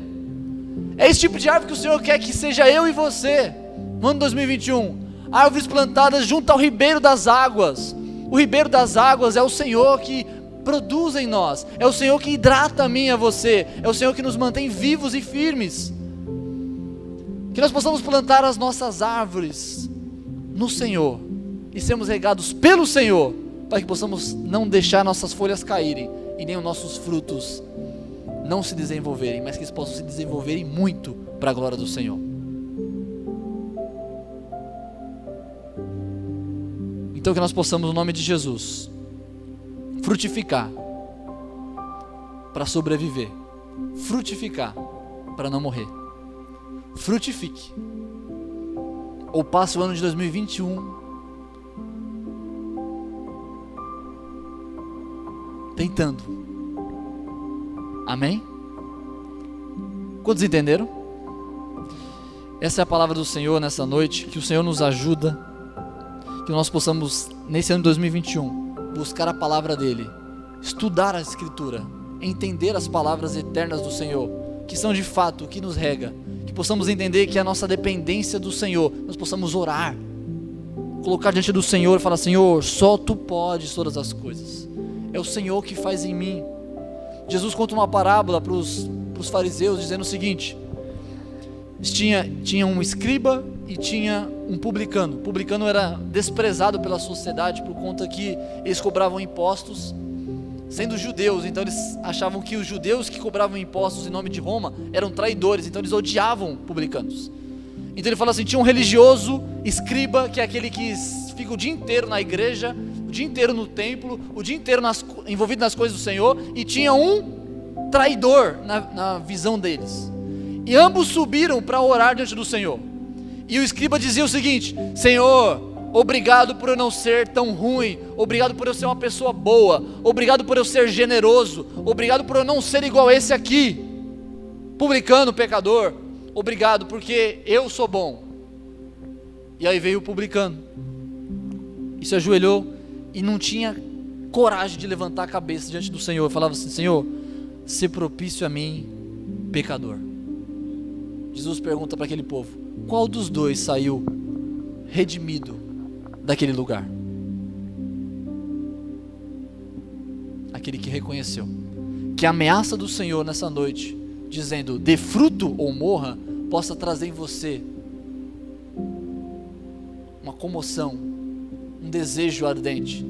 É esse tipo de árvore que o Senhor quer que seja eu e você, no ano 2021, árvores plantadas junto ao ribeiro das águas. O ribeiro das águas é o Senhor que produz em nós. É o Senhor que hidrata a mim e a você. É o Senhor que nos mantém vivos e firmes. Que nós possamos plantar as nossas árvores no Senhor e sermos regados pelo Senhor, para que possamos não deixar nossas folhas caírem e nem os nossos frutos não se desenvolverem, mas que eles possam se desenvolverem muito para a glória do Senhor. Então que nós possamos, no nome de Jesus, frutificar para sobreviver, frutificar para não morrer. Frutifique, ou passe o ano de 2021 tentando. Amém? Quantos entenderam? Essa é a palavra do Senhor nessa noite. Que o Senhor nos ajuda, que nós possamos, nesse ano de 2021, buscar a palavra dEle, estudar a Escritura, entender as palavras eternas do Senhor, que são de fato o que nos rega, que possamos entender que a nossa dependência do Senhor, nós possamos orar, colocar diante do Senhor e falar: Senhor, só Tu podes todas as coisas, é o Senhor que faz em mim. Jesus conta uma parábola para os fariseus, dizendo o seguinte: tinha um escriba e tinha um publicano. O publicano era desprezado pela sociedade por conta que eles cobravam impostos, sendo judeus. Então eles achavam que os judeus que cobravam impostos em nome de Roma eram traidores, então eles odiavam publicanos. Então ele fala assim: tinha um religioso escriba, que é aquele que fica o dia inteiro na igreja, o dia inteiro no templo, o dia inteiro envolvido nas coisas do Senhor, e tinha um traidor na visão deles. E ambos subiram para orar diante do Senhor. E o escriba dizia o seguinte: Senhor, obrigado por eu não ser tão ruim, obrigado por eu ser uma pessoa boa, obrigado por eu ser generoso, obrigado por eu não ser igual a esse aqui, publicano, pecador, obrigado porque eu sou bom. E aí veio o publicano e se ajoelhou e não tinha coragem de levantar a cabeça diante do Senhor. Falava assim: Senhor, se propício a mim, pecador. Jesus pergunta para aquele povo: qual dos dois saiu redimido daquele lugar? Aquele que reconheceu que a ameaça do Senhor nessa noite, dizendo dê fruto ou morra, possa trazer em você uma comoção, um desejo ardente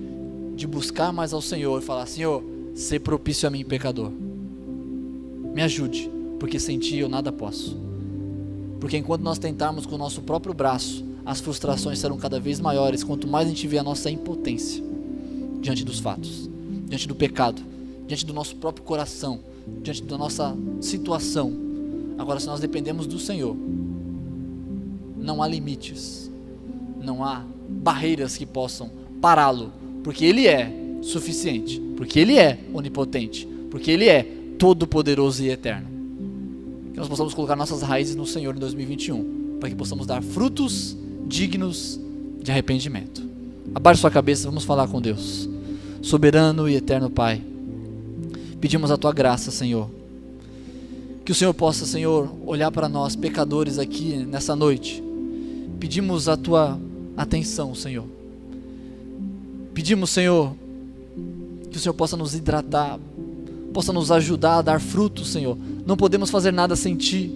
de buscar mais ao Senhor e falar: Senhor, sê propício a mim, pecador, me ajude, porque sem Ti eu nada posso. Porque enquanto nós tentarmos com o nosso próprio braço, as frustrações serão cada vez maiores, quanto mais a gente vê a nossa impotência diante dos fatos, diante do pecado, diante do nosso próprio coração, diante da nossa situação. Agora, se nós dependemos do Senhor, não há limites, não há barreiras que possam pará-lo, porque Ele é suficiente, porque Ele é onipotente, porque Ele é todo-poderoso e eterno. Que nós possamos colocar nossas raízes no Senhor em 2021, para que possamos dar frutos dignos de arrependimento. Abaixe sua cabeça, vamos falar com Deus. Soberano e eterno Pai, pedimos a Tua graça, Senhor, que o Senhor possa, Senhor, olhar para nós, pecadores, aqui nessa noite. Pedimos a Tua atenção, Senhor. Pedimos, Senhor, que o Senhor possa nos hidratar, possa nos ajudar a dar frutos, Senhor. Não podemos fazer nada sem Ti.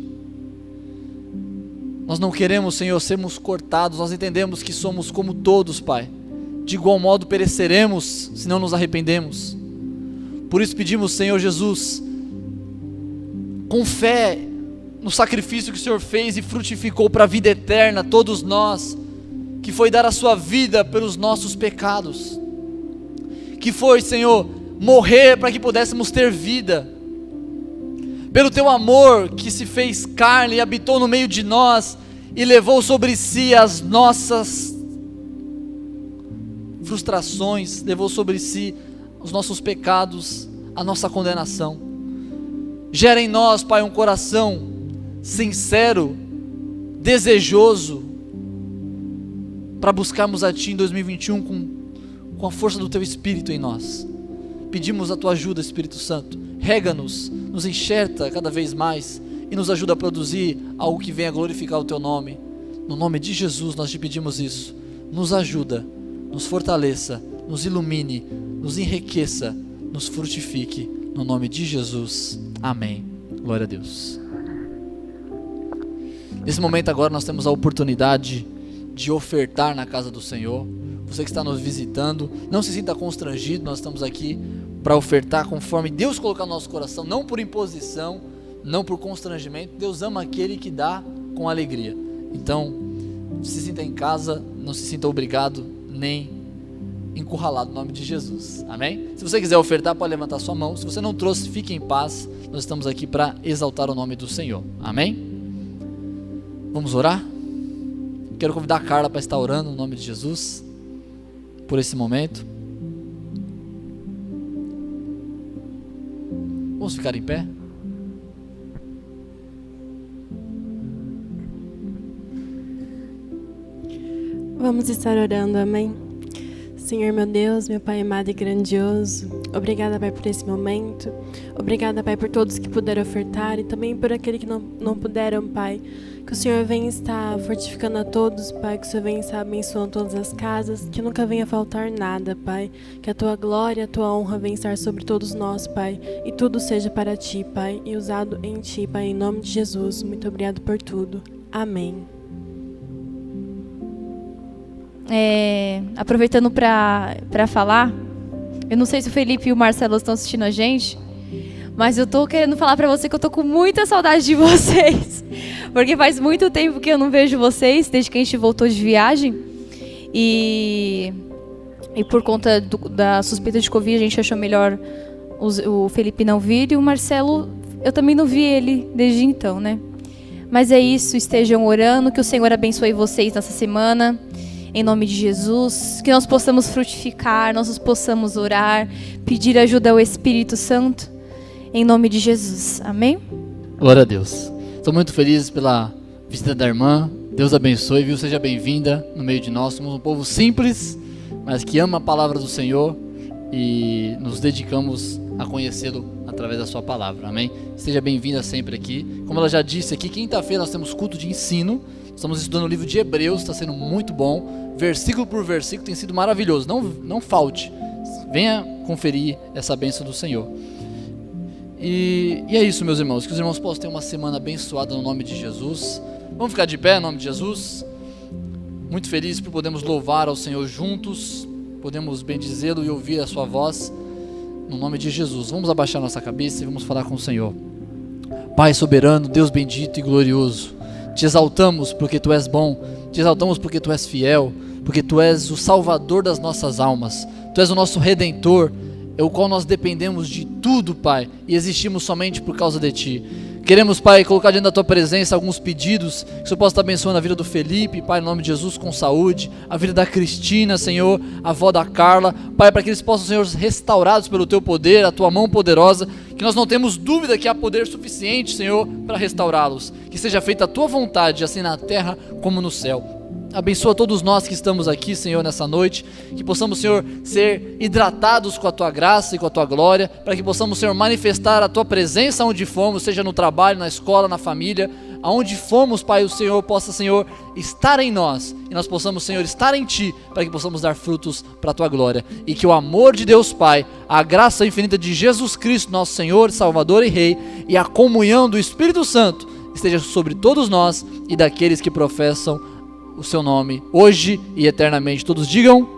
Nós não queremos, Senhor, sermos cortados. Nós entendemos que somos como todos, Pai. De igual modo pereceremos se não nos arrependemos. Por isso pedimos, Senhor Jesus, com fé no sacrifício que o Senhor fez e frutificou para a vida eterna, todos nós, que foi dar a sua vida pelos nossos pecados, que foi, Senhor, morrer para que pudéssemos ter vida, pelo Teu amor que se fez carne e habitou no meio de nós e levou sobre si as nossas frustrações, levou sobre si os nossos pecados, a nossa condenação. Gera em nós, Pai, um coração sincero, desejoso, para buscarmos a Ti em 2021 com a força do Teu Espírito em nós. Pedimos a Tua ajuda, Espírito Santo. Rega-nos, nos enxerta cada vez mais e nos ajuda a produzir algo que venha glorificar o Teu nome. No nome de Jesus nós Te pedimos isso. Nos ajuda, nos fortaleça, nos ilumine, nos enriqueça, nos frutifique, no nome de Jesus, amém. Glória a Deus. Nesse momento agora nós temos a oportunidade de ofertar na casa do Senhor. Você que está nos visitando, não se sinta constrangido, nós estamos aqui para ofertar conforme Deus colocar no nosso coração, não por imposição, não por constrangimento. Deus ama aquele que dá com alegria. Então, se sinta em casa, não se sinta obrigado, nem encurralado, no nome de Jesus, amém? Se você quiser ofertar, pode levantar sua mão. Se você não trouxe, fique em paz, nós estamos aqui para exaltar o nome do Senhor, amém? Vamos orar? Quero convidar a Carla para estar orando no nome de Jesus, por esse momento. Vamos ficar em pé? Vamos estar orando, amém? Senhor meu Deus, meu Pai amado e grandioso, obrigada, Pai, por esse momento. Obrigada, Pai, por todos que puderam ofertar e também por aqueles que não puderam, Pai. Que o Senhor venha estar fortificando a todos, Pai, que o Senhor venha estar abençoando todas as casas, que nunca venha faltar nada, Pai. Que a Tua glória, a Tua honra venha estar sobre todos nós, Pai, e tudo seja para Ti, Pai, e usado em Ti, Pai, em nome de Jesus. Muito obrigado por tudo. Amém. Aproveitando para falar, eu não sei se o Felipe e o Marcelo estão assistindo a gente, mas eu tô querendo falar para você que eu tô com muita saudade de vocês, porque faz muito tempo que eu não vejo vocês, desde que a gente voltou de viagem, e por conta da suspeita de Covid, a gente achou melhor o Felipe não vir, e o Marcelo, eu também não vi ele desde então, né? Mas é isso, estejam orando, que o Senhor abençoe vocês nessa semana, em nome de Jesus, que nós possamos frutificar, nós possamos orar, pedir ajuda ao Espírito Santo, em nome de Jesus, amém? Glória a Deus. Estou muito feliz pela visita da irmã, Deus abençoe, viu? Seja bem-vinda no meio de nós, somos um povo simples, mas que ama a palavra do Senhor e nos dedicamos a conhecê-lo através da sua palavra, amém? Seja bem-vinda sempre aqui. Como ela já disse aqui, quinta-feira nós temos culto de ensino, estamos estudando o livro de Hebreus, está sendo muito bom, versículo por versículo, tem sido maravilhoso, não falte, venha conferir essa bênção do Senhor. E é isso, meus irmãos, que os irmãos possam ter uma semana abençoada no nome de Jesus. Vamos ficar de pé no nome de Jesus, muito felizes por podermos louvar ao Senhor juntos, podemos bendizê-lo e ouvir a sua voz, no nome de Jesus. Vamos abaixar nossa cabeça e vamos falar com o Senhor. Pai soberano, Deus bendito e glorioso, te exaltamos porque Tu és bom, te exaltamos porque Tu és fiel, porque Tu és o Salvador das nossas almas, Tu és o nosso Redentor, o qual nós dependemos de tudo, Pai, e existimos somente por causa de Ti. Queremos, Pai, colocar diante da Tua presença alguns pedidos, que o Senhor possa estar abençoando a vida do Felipe, Pai, em nome de Jesus, com saúde, a vida da Cristina, Senhor, a avó da Carla, Pai, para que eles possam, Senhor, restaurados pelo Teu poder, a Tua mão poderosa, que nós não temos dúvida que há poder suficiente, Senhor, para restaurá-los, que seja feita a Tua vontade, assim na terra como no céu. Abençoa todos nós que estamos aqui, Senhor, nessa noite, que possamos, Senhor, ser hidratados com a Tua graça e com a Tua glória, para que possamos, Senhor, manifestar a Tua presença onde formos, seja no trabalho, na escola, na família, aonde formos, Pai, o Senhor possa, Senhor, estar em nós, e nós possamos, Senhor, estar em Ti, para que possamos dar frutos para a Tua glória, e que o amor de Deus Pai, a graça infinita de Jesus Cristo, nosso Senhor, Salvador e Rei, e a comunhão do Espírito Santo, esteja sobre todos nós e daqueles que professam o Seu nome, hoje e eternamente. Todos digam: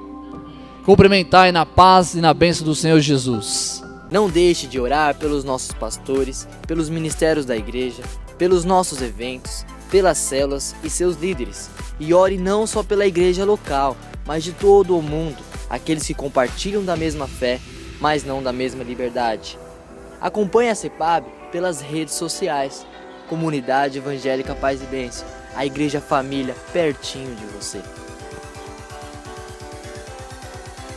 cumprimentai na paz e na bênção do Senhor Jesus. Não deixe de orar pelos nossos pastores, pelos ministérios da igreja, pelos nossos eventos, pelas células e seus líderes. E ore não só pela igreja local, mas de todo o mundo, aqueles que compartilham da mesma fé, mas não da mesma liberdade. Acompanhe a CEPAB pelas redes sociais. Comunidade Evangélica Paz e Bênção, a Igreja Família pertinho de você.